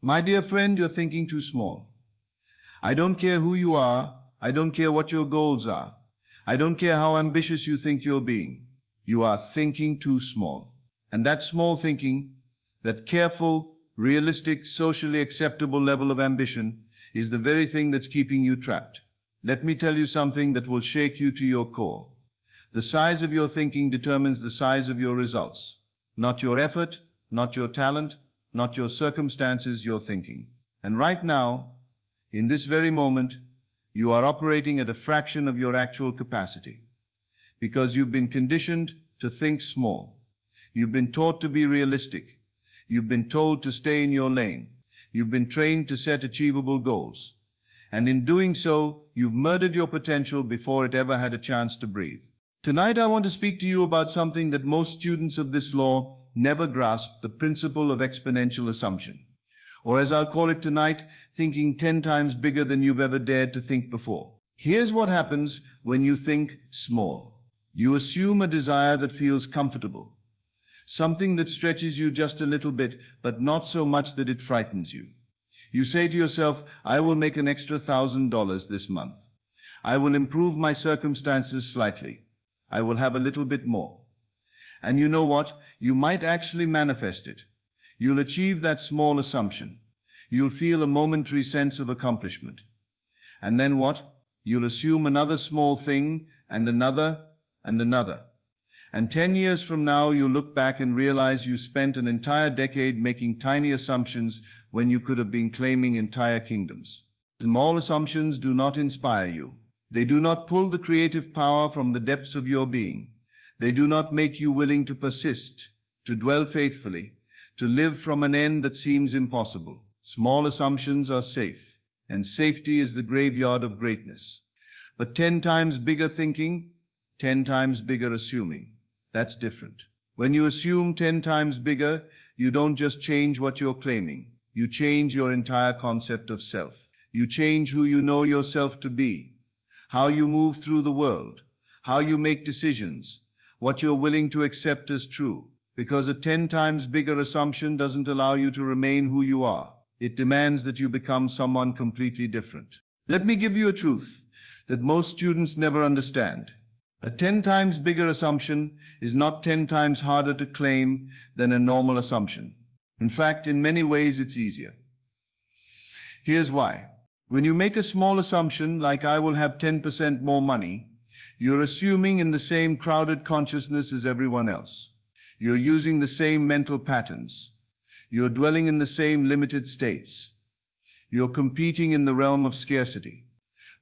My dear friend, you're thinking too small. I don't care who you are. I don't care what your goals are. I don't care how ambitious you think you're being. You are thinking too small. And that small thinking, that careful, realistic, socially acceptable level of ambition, is the very thing that's keeping you trapped. Let me tell you something that will shake you to your core. The size of your thinking determines the size of your results. Not your effort, not your talent, not your circumstances, your thinking. And right now, in this very moment, you are operating at a fraction of your actual capacity. Because you've been conditioned to think small. You've been taught to be realistic. You've been told to stay in your lane. You've been trained to set achievable goals. And in doing so, you've murdered your potential before it ever had a chance to breathe. Tonight I want to speak to you about something that most students of this law never grasp, the principle of exponential assumption. Or as I'll call it tonight, thinking 10 times bigger than you've ever dared to think before. Here's what happens when you think small. You assume a desire that feels comfortable. Something that stretches you just a little bit, but not so much that it frightens you. You say to yourself, I will make an extra $1,000 this month. I will improve my circumstances slightly. I will have a little bit more. And you know what? You might actually manifest it. You'll achieve that small assumption. You'll feel a momentary sense of accomplishment. And then what? You'll assume another small thing, and another, and another. And 10 years from now, you'll look back and realize you spent an entire decade making tiny assumptions when you could have been claiming entire kingdoms. Small assumptions do not inspire you. They do not pull the creative power from the depths of your being. They do not make you willing to persist, to dwell faithfully, to live from an end that seems impossible. Small assumptions are safe, and safety is the graveyard of greatness. But 10 times bigger thinking, 10 times bigger assuming. That's different. When you assume 10 times bigger, you don't just change what you're claiming. You change your entire concept of self. You change who you know yourself to be. How you move through the world, how you make decisions, what you're willing to accept as true. Because a 10 times bigger assumption doesn't allow you to remain who you are. It demands that you become someone completely different. Let me give you a truth that most students never understand. A 10 times bigger assumption is not 10 times harder to claim than a normal assumption. In fact, in many ways it's easier. Here's why. When you make a small assumption, like I will have 10% more money, you're assuming in the same crowded consciousness as everyone else. You're using the same mental patterns. You're dwelling in the same limited states. You're competing in the realm of scarcity.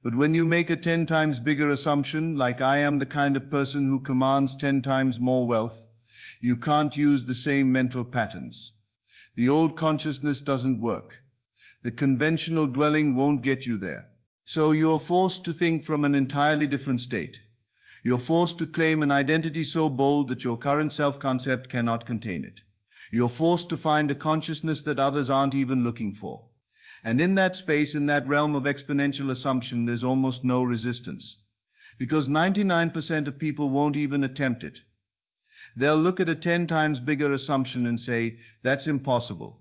But when you make a 10 times bigger assumption, like I am the kind of person who commands 10 times more wealth, you can't use the same mental patterns. The old consciousness doesn't work. The conventional dwelling won't get you there. So you're forced to think from an entirely different state. You're forced to claim an identity so bold that your current self-concept cannot contain it. You're forced to find a consciousness that others aren't even looking for. And in that space, in that realm of exponential assumption, there's almost no resistance. Because 99% of people won't even attempt it. They'll look at a 10 times bigger assumption and say, that's impossible.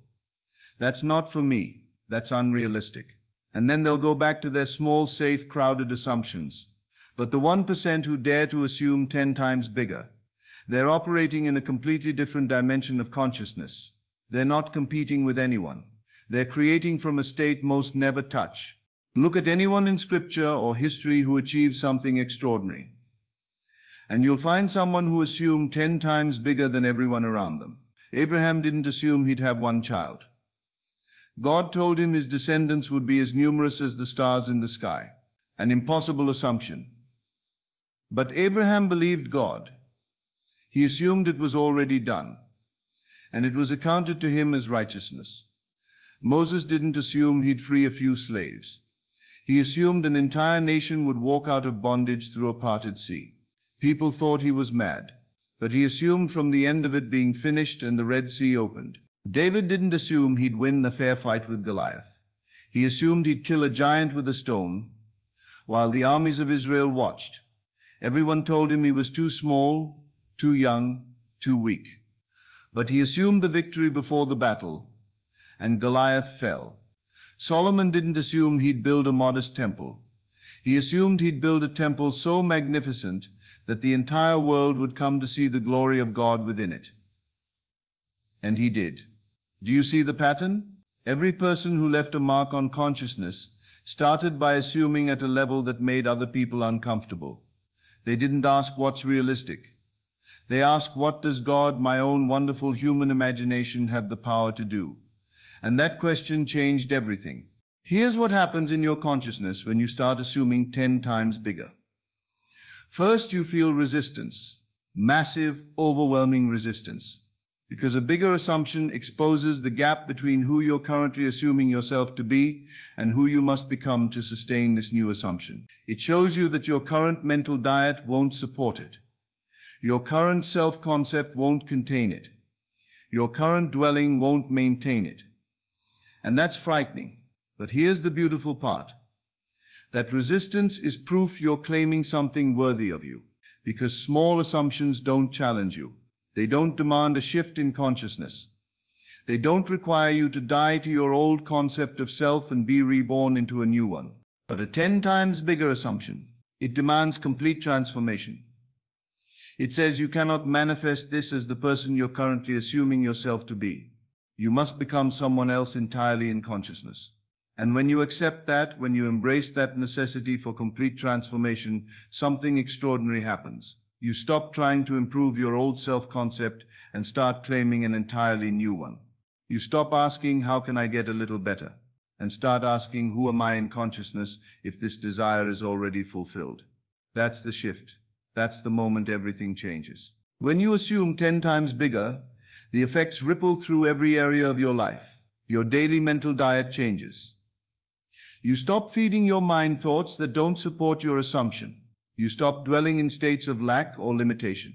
That's not for me. That's unrealistic. And then they'll go back to their small, safe, crowded assumptions. But the 1% who dare to assume 10 times bigger, they're operating in a completely different dimension of consciousness. They're not competing with anyone. They're creating from a state most never touch. Look at anyone in scripture or history who achieved something extraordinary. And you'll find someone who assumed 10 times bigger than everyone around them. Abraham didn't assume he'd have one child. God told him his descendants would be as numerous as the stars in the sky. An impossible assumption. But Abraham believed God. He assumed it was already done, and it was accounted to him as righteousness. Moses didn't assume he'd free a few slaves. He assumed an entire nation would walk out of bondage through a parted sea. People thought he was mad, but he assumed from the end of it being finished and the Red Sea opened. David didn't assume he'd win the fair fight with Goliath. He assumed he'd kill a giant with a stone, while the armies of Israel watched. Everyone told him he was too small, too young, too weak. But he assumed the victory before the battle, and Goliath fell. Solomon didn't assume he'd build a modest temple. He assumed he'd build a temple so magnificent that the entire world would come to see the glory of God within it. And he did. Do you see the pattern? Every person who left a mark on consciousness started by assuming at a level that made other people uncomfortable. They didn't ask what's realistic. They asked, what does God, my own wonderful human imagination, have the power to do? And that question changed everything. Here's what happens in your consciousness when you start assuming 10 times bigger. First, you feel resistance, massive, overwhelming resistance, because a bigger assumption exposes the gap between who you're currently assuming yourself to be and who you must become to sustain this new assumption. It shows you that your current mental diet won't support it. Your current self-concept won't contain it. Your current dwelling won't maintain it. And that's frightening. But here's the beautiful part. That resistance is proof you're claiming something worthy of you, because small assumptions don't challenge you. They don't demand a shift in consciousness. They don't require you to die to your old concept of self and be reborn into a new one. But a 10 times bigger assumption, it demands complete transformation. It says you cannot manifest this as the person you're currently assuming yourself to be. You must become someone else entirely in consciousness. And when you accept that, when you embrace that necessity for complete transformation, something extraordinary happens. You stop trying to improve your old self-concept and start claiming an entirely new one. You stop asking, how can I get a little better? And start asking, who am I in consciousness if this desire is already fulfilled? That's the shift. That's the moment everything changes. When you assume 10 times bigger, the effects ripple through every area of your life. Your daily mental diet changes. You stop feeding your mind thoughts that don't support your assumption. You stop dwelling in states of lack or limitation.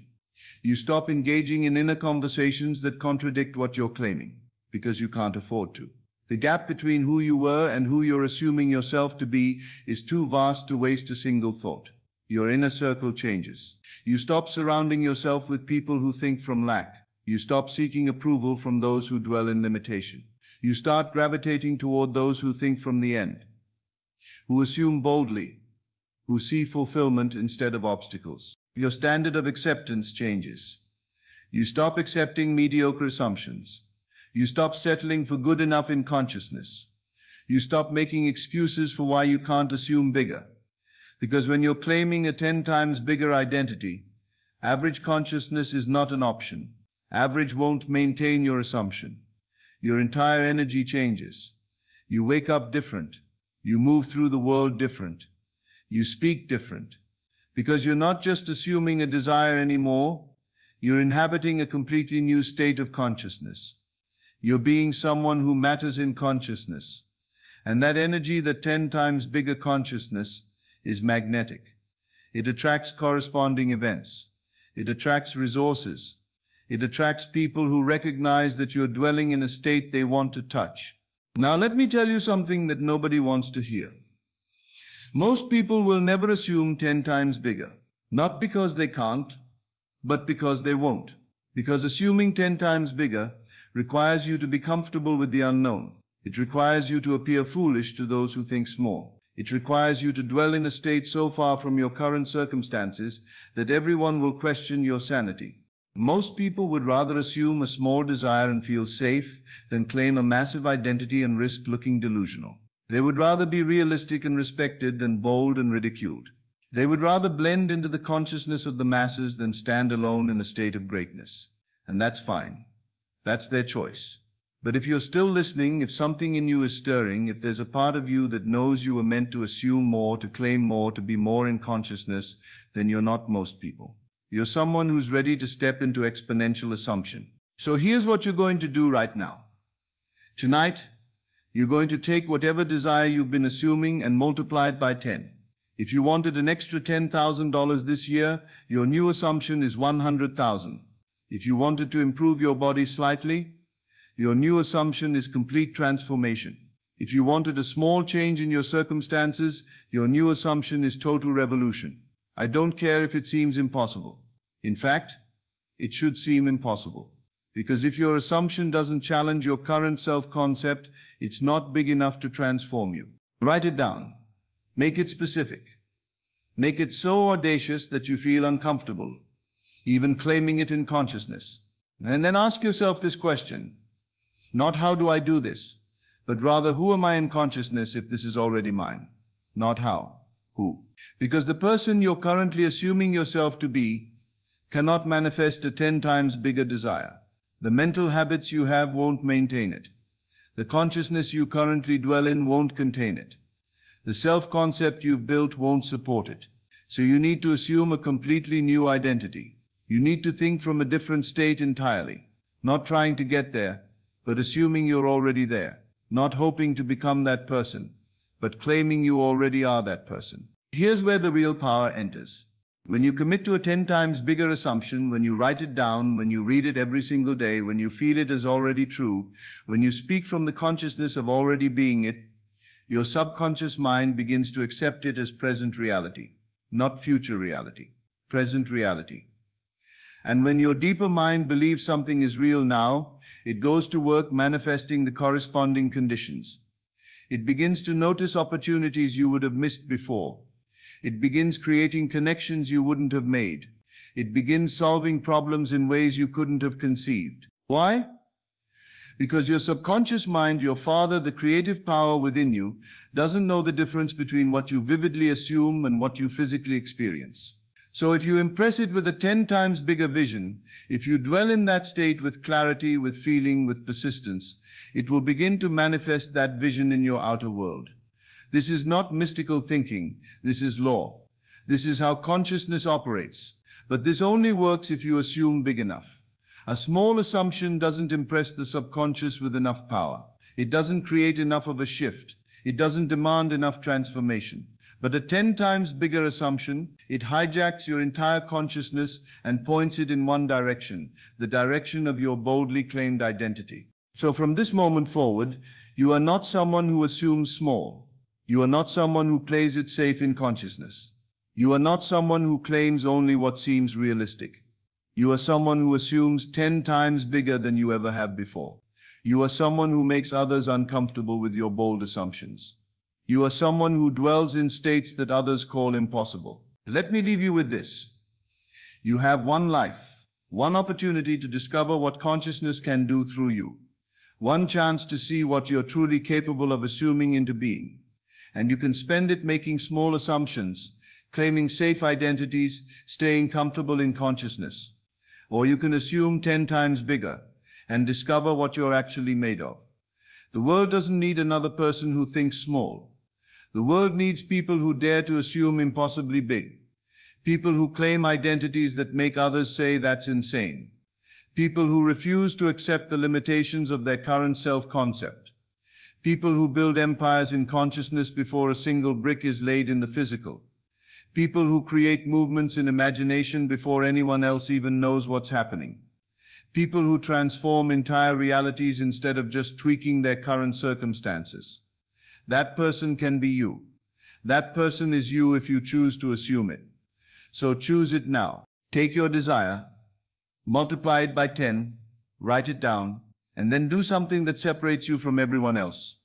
You stop engaging in inner conversations that contradict what you're claiming, because you can't afford to. The gap between who you were and who you're assuming yourself to be is too vast to waste a single thought. Your inner circle changes. You stop surrounding yourself with people who think from lack. You stop seeking approval from those who dwell in limitation. You start gravitating toward those who think from the end, who assume boldly, who see fulfillment instead of obstacles. Your standard of acceptance changes. You stop accepting mediocre assumptions. You stop settling for good enough in consciousness. You stop making excuses for why you can't assume bigger. Because when you're claiming a 10 times bigger identity, average consciousness is not an option. Average won't maintain your assumption. Your entire energy changes. You wake up different. You move through the world different. You speak different. Because you're not just assuming a desire anymore, you're inhabiting a completely new state of consciousness. You're being someone who matters in consciousness. And that energy, that 10 times bigger consciousness, is magnetic. It attracts corresponding events. It attracts resources. It attracts people who recognize that you're dwelling in a state they want to touch. Now let me tell you something that nobody wants to hear. Most people will never assume 10 times bigger. Not because they can't, but because they won't. Because assuming 10 times bigger requires you to be comfortable with the unknown. It requires you to appear foolish to those who think small. It requires you to dwell in a state so far from your current circumstances that everyone will question your sanity. Most people would rather assume a small desire and feel safe than claim a massive identity and risk looking delusional. They would rather be realistic and respected than bold and ridiculed. They would rather blend into the consciousness of the masses than stand alone in a state of greatness. And that's fine. That's their choice. But if you're still listening, if something in you is stirring, if there's a part of you that knows you were meant to assume more, to claim more, to be more in consciousness, then you're not most people. You're someone who's ready to step into exponential assumption. So here's what you're going to do right now. Tonight, you're going to take whatever desire you've been assuming and multiply it by 10. If you wanted an extra $10,000 this year, your new assumption is 100,000. If you wanted to improve your body slightly, your new assumption is complete transformation. If you wanted a small change in your circumstances, your new assumption is total revolution. I don't care if it seems impossible. In fact, it should seem impossible. Because if your assumption doesn't challenge your current self-concept, it's not big enough to transform you. Write it down. Make it specific. Make it so audacious that you feel uncomfortable, even claiming it in consciousness. And then ask yourself this question. Not how do I do this, but rather who am I in consciousness if this is already mine? Not how, who. Because the person you're currently assuming yourself to be cannot manifest a 10 times bigger desire. The mental habits you have won't maintain it. The consciousness you currently dwell in won't contain it. The self-concept you've built won't support it. So you need to assume a completely new identity. You need to think from a different state entirely, not trying to get there, but assuming you're already there, not hoping to become that person, but claiming you already are that person. Here's where the real power enters. When you commit to a 10 times bigger assumption, when you write it down, when you read it every single day, when you feel it as already true, when you speak from the consciousness of already being it, your subconscious mind begins to accept it as present reality, not future reality, present reality. And when your deeper mind believes something is real now, it goes to work manifesting the corresponding conditions. It begins to notice opportunities you would have missed before. It begins creating connections you wouldn't have made. It begins solving problems in ways you couldn't have conceived. Why? Because your subconscious mind, your father, the creative power within you, doesn't know the difference between what you vividly assume and what you physically experience. So if you impress it with a 10 times bigger vision, if you dwell in that state with clarity, with feeling, with persistence, it will begin to manifest that vision in your outer world. This is not mystical thinking. This is law. This is how consciousness operates. But this only works if you assume big enough. A small assumption doesn't impress the subconscious with enough power. It doesn't create enough of a shift. It doesn't demand enough transformation. But a 10 times bigger assumption, it hijacks your entire consciousness and points it in one direction, the direction of your boldly claimed identity. So from this moment forward, you are not someone who assumes small. You are not someone who plays it safe in consciousness. You are not someone who claims only what seems realistic. You are someone who assumes 10 times bigger than you ever have before. You are someone who makes others uncomfortable with your bold assumptions. You are someone who dwells in states that others call impossible. Let me leave you with this. You have one life, one opportunity to discover what consciousness can do through you, one chance to see what you're truly capable of assuming into being. And you can spend it making small assumptions, claiming safe identities, staying comfortable in consciousness. Or you can assume 10 times bigger and discover what you're actually made of. The world doesn't need another person who thinks small. The world needs people who dare to assume impossibly big. People who claim identities that make others say that's insane. People who refuse to accept the limitations of their current self-concept. People who build empires in consciousness before a single brick is laid in the physical. People who create movements in imagination before anyone else even knows what's happening. People who transform entire realities instead of just tweaking their current circumstances. That person can be you. That person is you if you choose to assume it. So choose it now. Take your desire, multiply it by 10, write it down, and then do something that separates you from everyone else.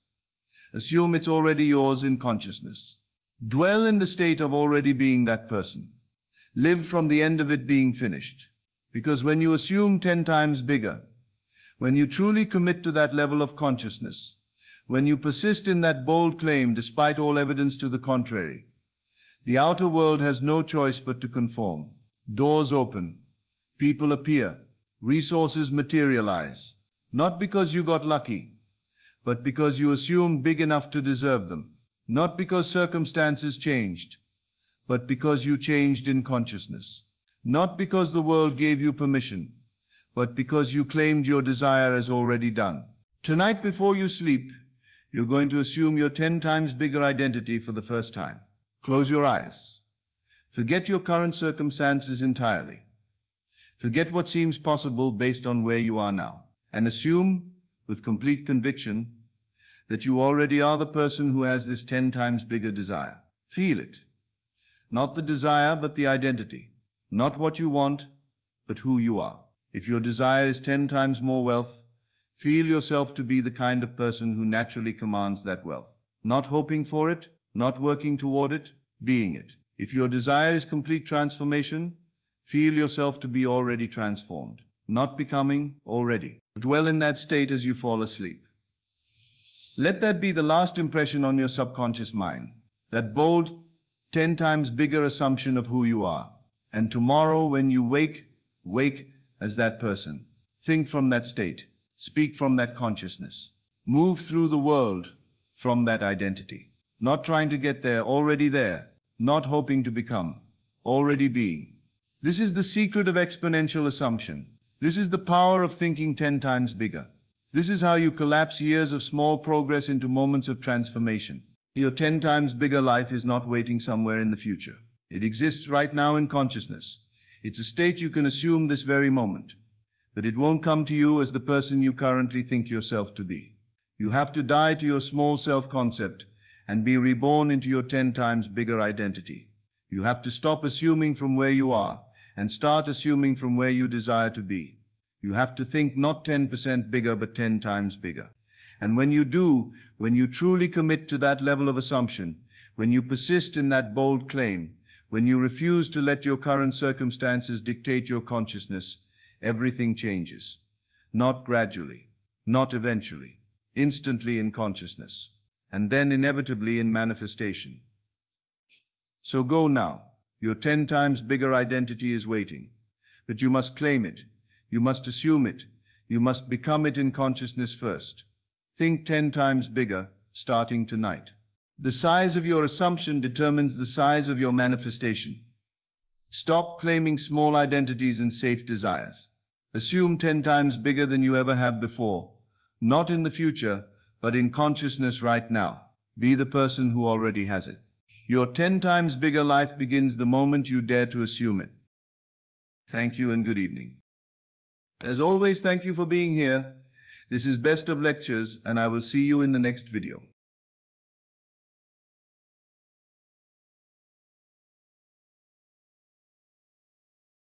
Assume it's already yours in consciousness. Dwell in the state of already being that person. Live from the end of it being finished. Because when you assume 10 times bigger, when you truly commit to that level of consciousness, when you persist in that bold claim despite all evidence to the contrary, the outer world has no choice but to conform. Doors open, people appear, resources materialize, not because you got lucky, but because you assumed big enough to deserve them. Not because circumstances changed, but because you changed in consciousness. Not because the world gave you permission, but because you claimed your desire as already done. Tonight before you sleep, you're going to assume your 10 times bigger identity for the first time. Close your eyes. Forget your current circumstances entirely. Forget what seems possible based on where you are now. And assume, with complete conviction, that you already are the person who has this 10 times bigger desire. Feel it. Not the desire, but the identity. Not what you want, but who you are. If your desire is 10 times more wealth, feel yourself to be the kind of person who naturally commands that wealth. Not hoping for it, not working toward it, being it. If your desire is complete transformation, feel yourself to be already transformed. Not becoming, already. Dwell in that state as you fall asleep. Let that be the last impression on your subconscious mind. That bold, 10 times bigger assumption of who you are. And tomorrow when you wake as that person. Think from that state. Speak from that consciousness. Move through the world from that identity. Not trying to get there, already there. Not hoping to become, already being. This is the secret of exponential assumption. This is the power of thinking 10 times bigger. This is how you collapse years of small progress into moments of transformation. Your 10 times bigger life is not waiting somewhere in the future. It exists right now in consciousness. It's a state you can assume this very moment. But it won't come to you as the person you currently think yourself to be. You have to die to your small self-concept and be reborn into your 10 times bigger identity. You have to stop assuming from where you are and start assuming from where you desire to be. You have to think not 10% bigger, but 10 times bigger. And when you do, when you truly commit to that level of assumption, when you persist in that bold claim, when you refuse to let your current circumstances dictate your consciousness, everything changes. Not gradually, not eventually, instantly in consciousness, and then inevitably in manifestation. So go now. Your 10 times bigger identity is waiting. But you must claim it. You must assume it. You must become it in consciousness first. Think 10 times bigger, starting tonight. The size of your assumption determines the size of your manifestation. Stop claiming small identities and safe desires. Assume 10 times bigger than you ever have before. Not in the future, but in consciousness right now. Be the person who already has it. Your 10 times bigger life begins the moment you dare to assume it. Thank you and good evening. As always, thank you for being here. This is Best of Lectures, and I will see you in the next video.